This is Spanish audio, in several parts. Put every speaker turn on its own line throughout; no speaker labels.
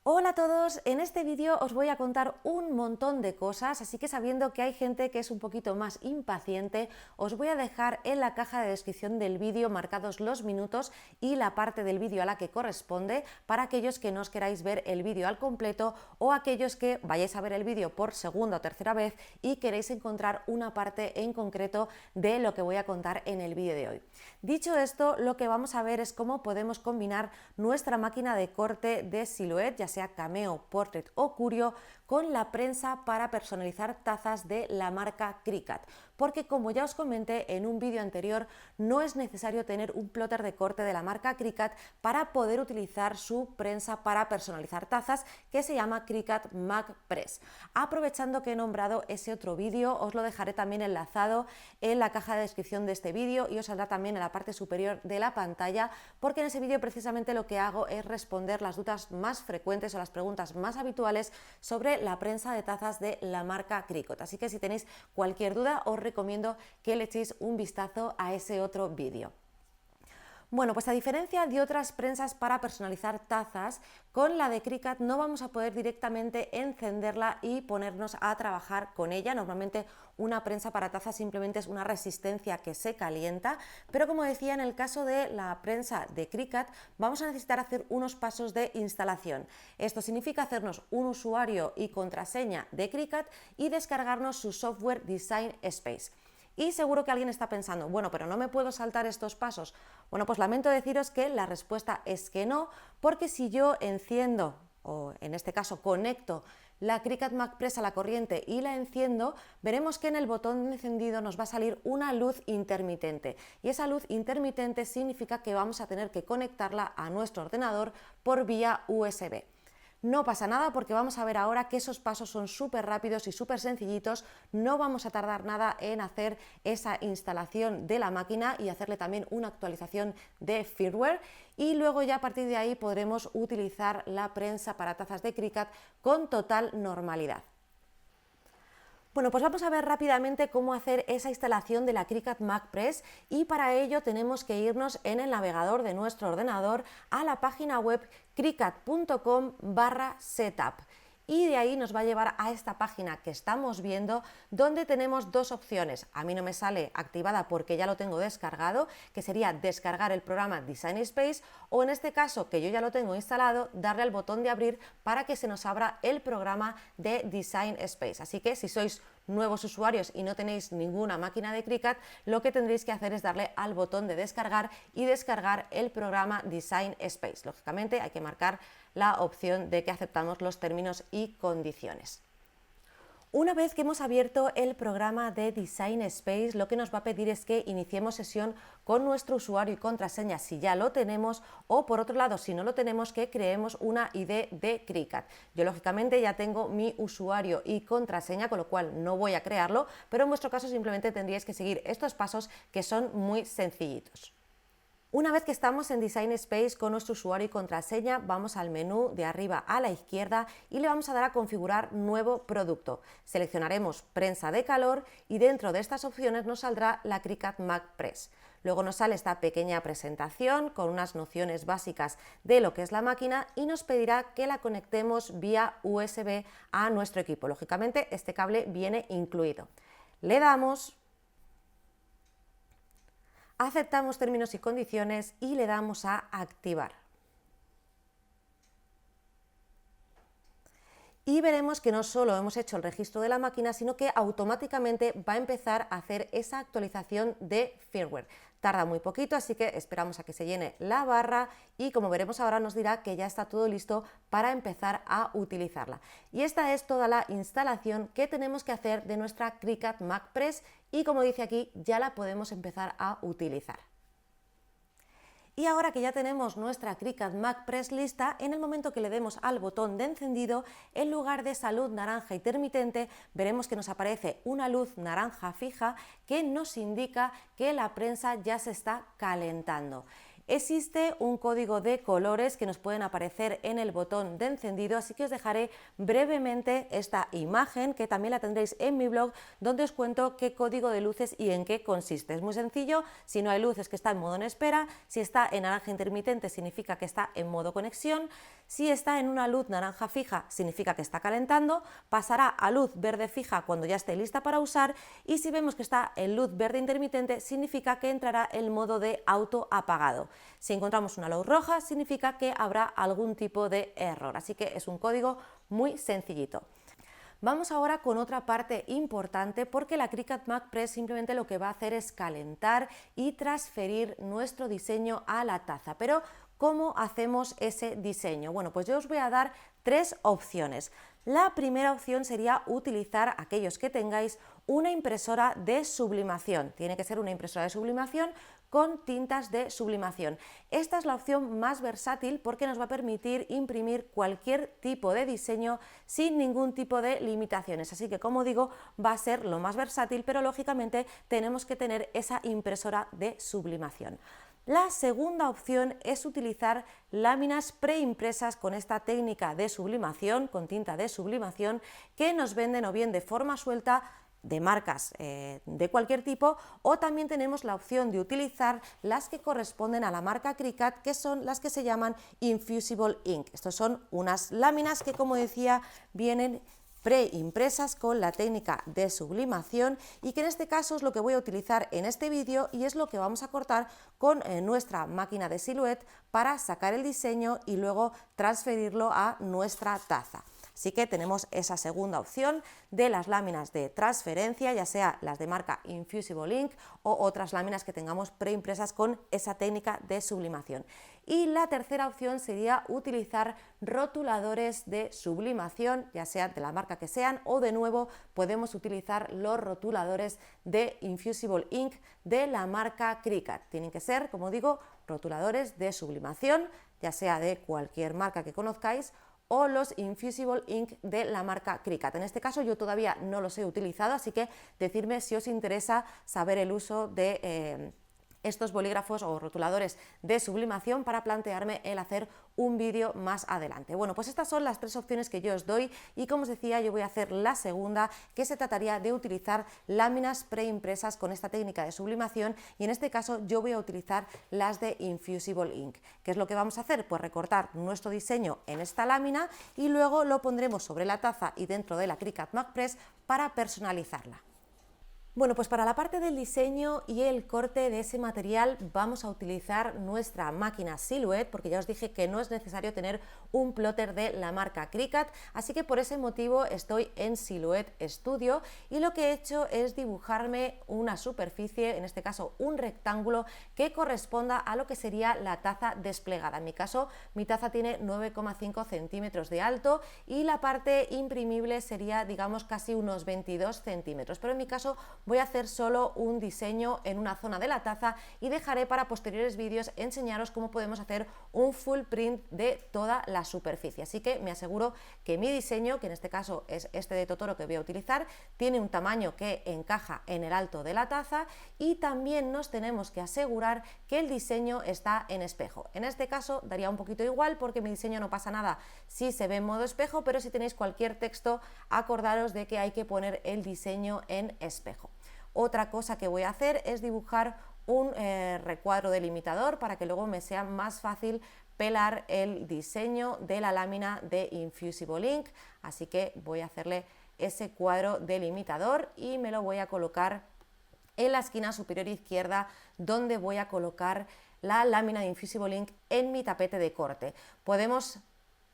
Hola a todos, en este vídeo os voy a contar un montón de cosas, así que sabiendo que hay gente que es un poquito más impaciente, os voy a dejar en la caja de descripción del vídeo marcados los minutos y la parte del vídeo a la que corresponde para aquellos que no os queráis ver el vídeo al completo o aquellos que vayáis a ver el vídeo por segunda o tercera vez y queréis encontrar una parte en concreto de lo que voy a contar en el vídeo de hoy. Dicho esto, lo que vamos a ver es cómo podemos combinar nuestra máquina de corte de Silhouette, ya sea Cameo, Portrait o Curio, con la prensa para personalizar tazas de la marca Cricut, porque como ya os comenté en un vídeo anterior, no es necesario tener un plotter de corte de la marca Cricut para poder utilizar su prensa para personalizar tazas, que se llama Cricut MagPress. Aprovechando que he nombrado ese otro vídeo, os lo dejaré también enlazado en la caja de descripción de este vídeo y os saldrá también en la parte superior de la pantalla, porque en ese vídeo precisamente lo que hago es responder las dudas más frecuentes o las preguntas más habituales sobre la prensa de tazas de la marca Cricut. Así que si tenéis cualquier duda, os recomiendo que le echéis un vistazo a ese otro vídeo. Bueno, pues a diferencia de otras prensas para personalizar tazas, con la de Cricut no vamos a poder directamente encenderla y ponernos a trabajar con ella. Normalmente una prensa para tazas simplemente es una resistencia que se calienta, pero como decía, en el caso de la prensa de Cricut vamos a necesitar hacer unos pasos de instalación. Esto significa hacernos un usuario y contraseña de Cricut y descargarnos su software Design Space. Y seguro que alguien está pensando, bueno, pero no me puedo saltar estos pasos. Bueno, pues lamento deciros que la respuesta es que no, porque si yo enciendo, o en este caso conecto, la Cricut MagPress a la corriente y la enciendo, veremos que en el botón de encendido nos va a salir una luz intermitente. Y esa luz intermitente significa que vamos a tener que conectarla a nuestro ordenador por vía USB. No pasa nada porque vamos a ver ahora que esos pasos son súper rápidos y súper sencillitos, no vamos a tardar nada en hacer esa instalación de la máquina y hacerle también una actualización de firmware y luego ya a partir de ahí podremos utilizar la prensa para tazas de Cricut con total normalidad. Bueno, pues vamos a ver rápidamente cómo hacer esa instalación de la Cricut MagPress y para ello tenemos que irnos en el navegador de nuestro ordenador a la página web cricut.com/setup. Y de ahí nos va a llevar a esta página que estamos viendo, donde tenemos dos opciones. A mí no me sale activada porque ya lo tengo descargado, que sería descargar el programa Design Space, o en este caso, que yo ya lo tengo instalado, darle al botón de abrir para que se nos abra el programa de Design Space. Así que si sois nuevos usuarios y no tenéis ninguna máquina de Cricut, lo que tendréis que hacer es darle al botón de descargar y descargar el programa Design Space. Lógicamente hay que marcar la opción de que aceptamos los términos y condiciones. Una vez que hemos abierto el programa de Design Space, lo que nos va a pedir es que iniciemos sesión con nuestro usuario y contraseña si ya lo tenemos, o por otro lado, si no lo tenemos, que creemos una ID de Cricut. Yo lógicamente ya tengo mi usuario y contraseña, con lo cual no voy a crearlo, pero en vuestro caso simplemente tendríais que seguir estos pasos que son muy sencillitos. Una vez que estamos en Design Space con nuestro usuario y contraseña, vamos al menú de arriba a la izquierda y le vamos a dar a configurar nuevo producto. Seleccionaremos prensa de calor y dentro de estas opciones nos saldrá la Cricut MagPress. Luego nos sale esta pequeña presentación con unas nociones básicas de lo que es la máquina y nos pedirá que la conectemos vía USB a nuestro equipo. Lógicamente este cable viene incluido. Le damos, aceptamos términos y condiciones y le damos a activar. Y veremos que no solo hemos hecho el registro de la máquina, sino que automáticamente va a empezar a hacer esa actualización de firmware. Tarda muy poquito, así que esperamos a que se llene la barra y como veremos ahora nos dirá que ya está todo listo para empezar a utilizarla. Y esta es toda la instalación que tenemos que hacer de nuestra Cricut MagPress y como dice aquí, ya la podemos empezar a utilizar. Y ahora que ya tenemos nuestra Cricut MagPress lista, en el momento que le demos al botón de encendido, en lugar de esa luz naranja intermitente, veremos que nos aparece una luz naranja fija que nos indica que la prensa ya se está calentando. Existe un código de colores que nos pueden aparecer en el botón de encendido, así que os dejaré brevemente esta imagen, que también la tendréis en mi blog, donde os cuento qué código de luces y en qué consiste. Es muy sencillo, si no hay luces que está en modo en espera, si está en naranja intermitente significa que está en modo conexión, Si está en una luz naranja fija, significa que está calentando, pasará a luz verde fija cuando ya esté lista para usar, y si vemos que está en luz verde intermitente, significa que entrará el modo de auto apagado. Si encontramos una luz roja, significa que habrá algún tipo de error, así que es un código muy sencillito. Vamos ahora con otra parte importante, porque la Cricut MagPress simplemente lo que va a hacer es calentar y transferir nuestro diseño a la taza. Pero ¿cómo hacemos ese diseño? Bueno, pues yo os voy a dar tres opciones. La primera opción sería utilizar, aquellos que tengáis, una impresora de sublimación. Tiene que ser una impresora de sublimación con tintas de sublimación. Esta es la opción más versátil porque nos va a permitir imprimir cualquier tipo de diseño sin ningún tipo de limitaciones. Así que, como digo, va a ser lo más versátil, pero lógicamente tenemos que tener esa impresora de sublimación. La segunda opción es utilizar láminas preimpresas con esta técnica de sublimación, con tinta de sublimación, que nos venden o bien de forma suelta, de marcas de cualquier tipo, o también tenemos la opción de utilizar las que corresponden a la marca Cricut, que son las que se llaman Infusible Ink. Estos son unas láminas que, como decía, vienen preimpresas con la técnica de sublimación, y que en este caso es lo que voy a utilizar en este vídeo y es lo que vamos a cortar con nuestra máquina de Silhouette para sacar el diseño y luego transferirlo a nuestra taza. Así que tenemos esa segunda opción de las láminas de transferencia, ya sea las de marca Infusible Ink o otras láminas que tengamos preimpresas con esa técnica de sublimación. Y la tercera opción sería utilizar rotuladores de sublimación, ya sea de la marca que sean, o de nuevo podemos utilizar los rotuladores de Infusible Ink de la marca Cricut. Tienen que ser, como digo, rotuladores de sublimación, ya sea de cualquier marca que conozcáis, o los Infusible Ink de la marca Cricut. En este caso yo todavía no los he utilizado, así que decidme si os interesa saber el uso de estos bolígrafos o rotuladores de sublimación para plantearme el hacer un vídeo más adelante. Bueno, pues estas son las tres opciones que yo os doy, y como os decía, yo voy a hacer la segunda, que se trataría de utilizar láminas preimpresas con esta técnica de sublimación, y en este caso yo voy a utilizar las de Infusible Ink. ¿Qué es lo que vamos a hacer? Pues recortar nuestro diseño en esta lámina y luego lo pondremos sobre la taza y dentro de la Cricut MagPress para personalizarla. Bueno, pues para la parte del diseño y el corte de ese material vamos a utilizar nuestra máquina Silhouette, porque ya os dije que no es necesario tener un plotter de la marca Cricut, así que por ese motivo estoy en Silhouette Studio, y lo que he hecho es dibujarme una superficie, en este caso un rectángulo, que corresponda a lo que sería la taza desplegada. En mi caso, mi taza tiene 9,5 centímetros de alto y la parte imprimible sería, digamos, casi unos 22 centímetros, pero en mi caso voy a hacer solo un diseño en una zona de la taza, y dejaré para posteriores vídeos enseñaros cómo podemos hacer un full print de toda la superficie. Así que me aseguro que mi diseño, que en este caso es este de Totoro que voy a utilizar, tiene un tamaño que encaja en el alto de la taza, y también nos tenemos que asegurar que el diseño está en espejo. En este caso daría un poquito igual porque mi diseño no pasa nada si se ve en modo espejo, pero si tenéis cualquier texto, acordaros de que hay que poner el diseño en espejo. Otra cosa que voy a hacer es dibujar un recuadro delimitador para que luego me sea más fácil pelar el diseño de la lámina de Infusible Ink, así que voy a hacerle ese cuadro delimitador y me lo voy a colocar en la esquina superior izquierda, donde voy a colocar la lámina de Infusible Ink en mi tapete de corte. Podemos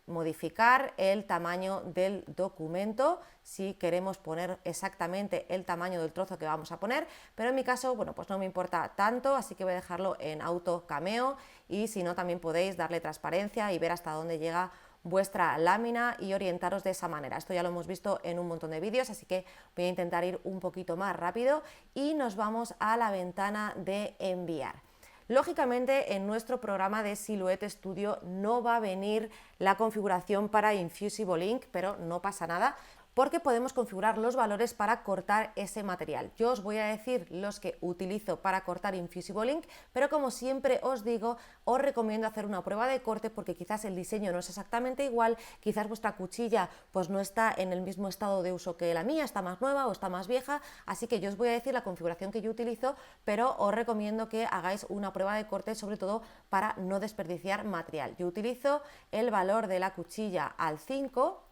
modificar el tamaño del documento si queremos poner exactamente el tamaño del trozo que vamos a poner, pero en mi caso, bueno, pues no me importa tanto, así que voy a dejarlo en auto cameo, y si no, también podéis darle transparencia y ver hasta dónde llega vuestra lámina y orientaros de esa manera. Esto ya lo hemos visto en un montón de vídeos, así que voy a intentar ir un poquito más rápido y nos vamos a la ventana de enviar. Lógicamente, en nuestro programa de Silhouette Studio no va a venir la configuración para Infusible Ink, pero no pasa nada, porque podemos configurar los valores para cortar ese material. Yo os voy a decir los que utilizo para cortar Infusible Ink, pero como siempre os digo, os recomiendo hacer una prueba de corte porque quizás el diseño no es exactamente igual, quizás vuestra cuchilla pues no está en el mismo estado de uso que la mía, está más nueva o está más vieja, así que yo os voy a decir la configuración que yo utilizo, pero os recomiendo que hagáis una prueba de corte, sobre todo para no desperdiciar material. Yo utilizo el valor de la cuchilla al 5,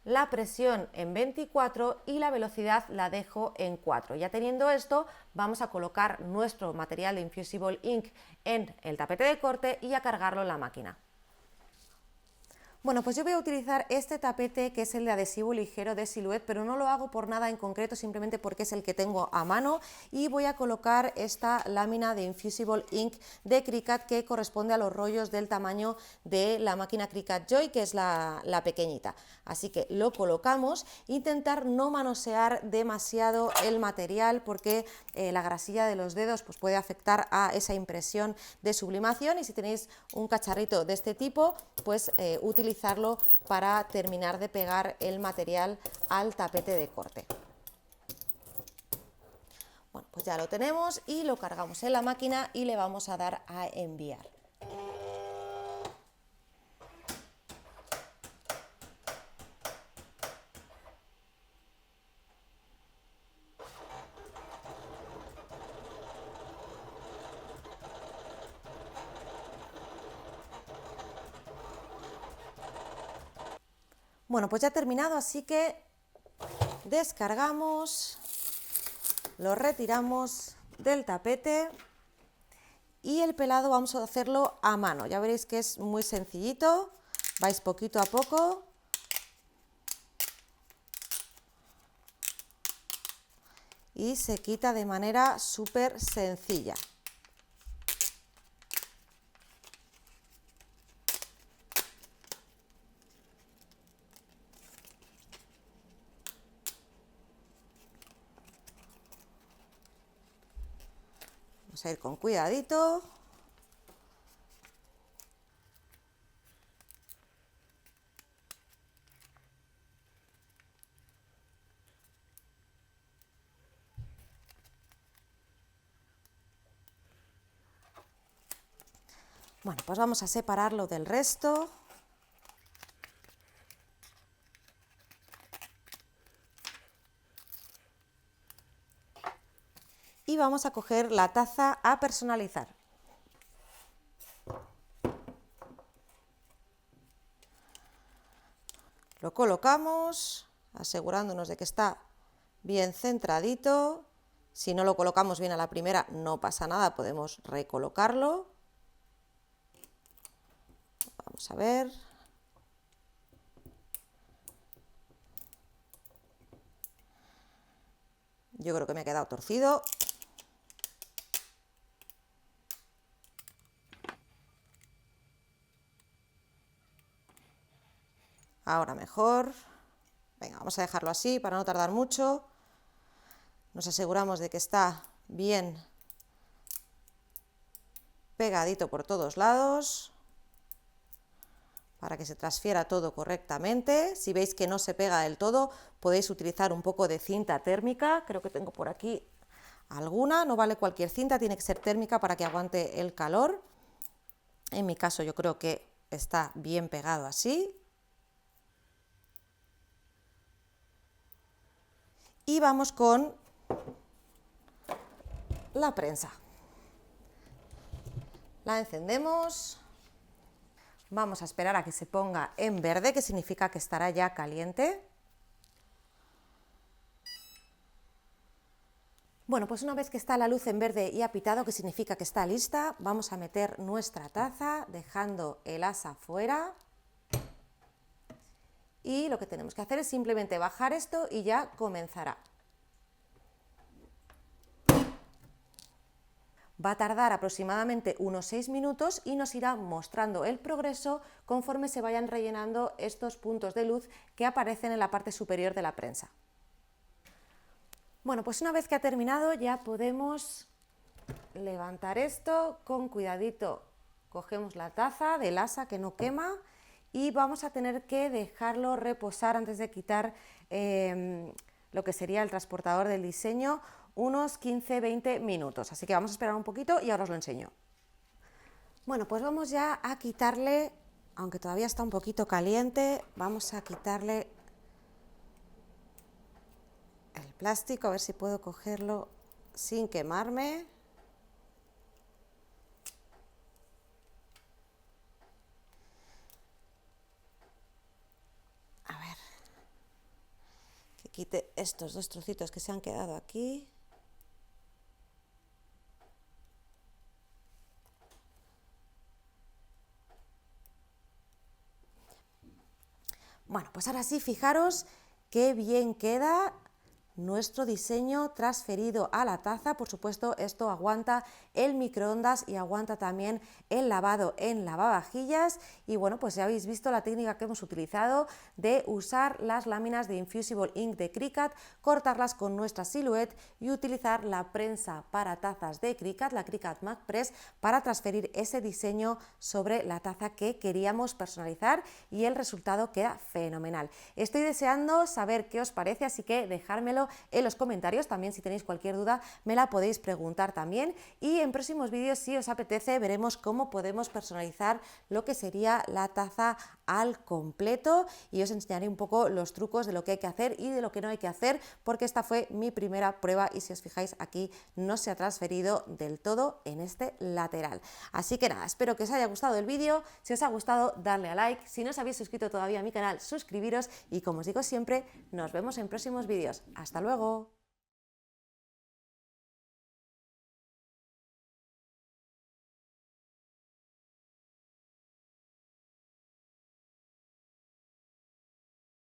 la presión en 24 y la velocidad la dejo en 4. Ya teniendo esto, vamos a colocar nuestro material de Infusible Ink en el tapete de corte y a cargarlo en la máquina. Bueno, pues yo voy a utilizar este tapete que es el de adhesivo ligero de Silhouette, pero no lo hago por nada en concreto, simplemente porque es el que tengo a mano, y voy a colocar esta lámina de Infusible Ink de Cricut que corresponde a los rollos del tamaño de la máquina Cricut Joy, que es la pequeñita. Así que lo colocamos, intentar no manosear demasiado el material porque la grasilla de los dedos pues puede afectar a esa impresión de sublimación, y si tenéis un cacharrito de este tipo, pues utilizarlo para terminar de pegar el material al tapete de corte. Bueno, pues ya lo tenemos y lo cargamos en la máquina y le vamos a dar a enviar. Bueno, pues ya ha terminado, así que descargamos, lo retiramos del tapete y el pelado vamos a hacerlo a mano. Ya veréis que es muy sencillito, vais poquito a poco. Y se quita de manera súper sencilla. Vamos a ir con cuidadito. Bueno, pues vamos a separarlo del resto. Y vamos a coger la taza a personalizar. Lo colocamos, asegurándonos de que está bien centradito. Si no lo colocamos bien a la primera, no pasa nada, podemos recolocarlo. Vamos a ver. Yo creo que me ha quedado torcido. Ahora mejor. Venga, vamos a dejarlo así para no tardar mucho. Nos aseguramos de que está bien pegadito por todos lados para que se transfiera todo correctamente. Si veis que no se pega del todo, podéis utilizar un poco de cinta térmica. Creo que tengo por aquí alguna. No vale cualquier cinta, tiene que ser térmica para que aguante el calor. En mi caso yo creo que está bien pegado así. Y vamos con la prensa. La encendemos. Vamos a esperar a que se ponga en verde, que significa que estará ya caliente. Bueno, pues una vez que está la luz en verde y ha pitado, que significa que está lista, vamos a meter nuestra taza dejando el asa fuera. Y lo que tenemos que hacer es simplemente bajar esto y ya comenzará. Va a tardar aproximadamente unos 6 minutos y nos irá mostrando el progreso conforme se vayan rellenando estos puntos de luz que aparecen en la parte superior de la prensa. Bueno, pues una vez que ha terminado ya podemos levantar esto con cuidadito. Cogemos la taza del asa que no quema y vamos a tener que dejarlo reposar antes de quitar lo que sería el transportador del diseño, unos 15-20 minutos. Así que vamos a esperar un poquito y ahora os lo enseño. Bueno, pues vamos ya a quitarle, aunque todavía está un poquito caliente, vamos a quitarle el plástico, a ver si puedo cogerlo sin quemarme. A ver, que quite estos dos trocitos que se han quedado aquí. Bueno, pues ahora sí, fijaros qué bien queda nuestro diseño transferido a la taza. Por supuesto, esto aguanta el microondas y aguanta también el lavado en lavavajillas. Y bueno, pues ya habéis visto la técnica que hemos utilizado de usar las láminas de Infusible Ink de Cricut, cortarlas con nuestra Silhouette y utilizar la prensa para tazas de Cricut, la Cricut Mac Press, para transferir ese diseño sobre la taza que queríamos personalizar, y el resultado queda fenomenal. Estoy deseando saber qué os parece, así que dejármelo en los comentarios. También, si tenéis cualquier duda, me la podéis preguntar también, y en próximos vídeos, si os apetece, veremos cómo podemos personalizar lo que sería la taza al completo, y os enseñaré un poco los trucos de lo que hay que hacer y de lo que no hay que hacer, porque esta fue mi primera prueba y si os fijáis aquí no se ha transferido del todo en este lateral. Así que nada, espero que os haya gustado el vídeo. Si os ha gustado, darle a like. Si no os habéis suscrito todavía a mi canal, suscribiros, y como os digo siempre, nos vemos en próximos vídeos. ¡Hasta luego!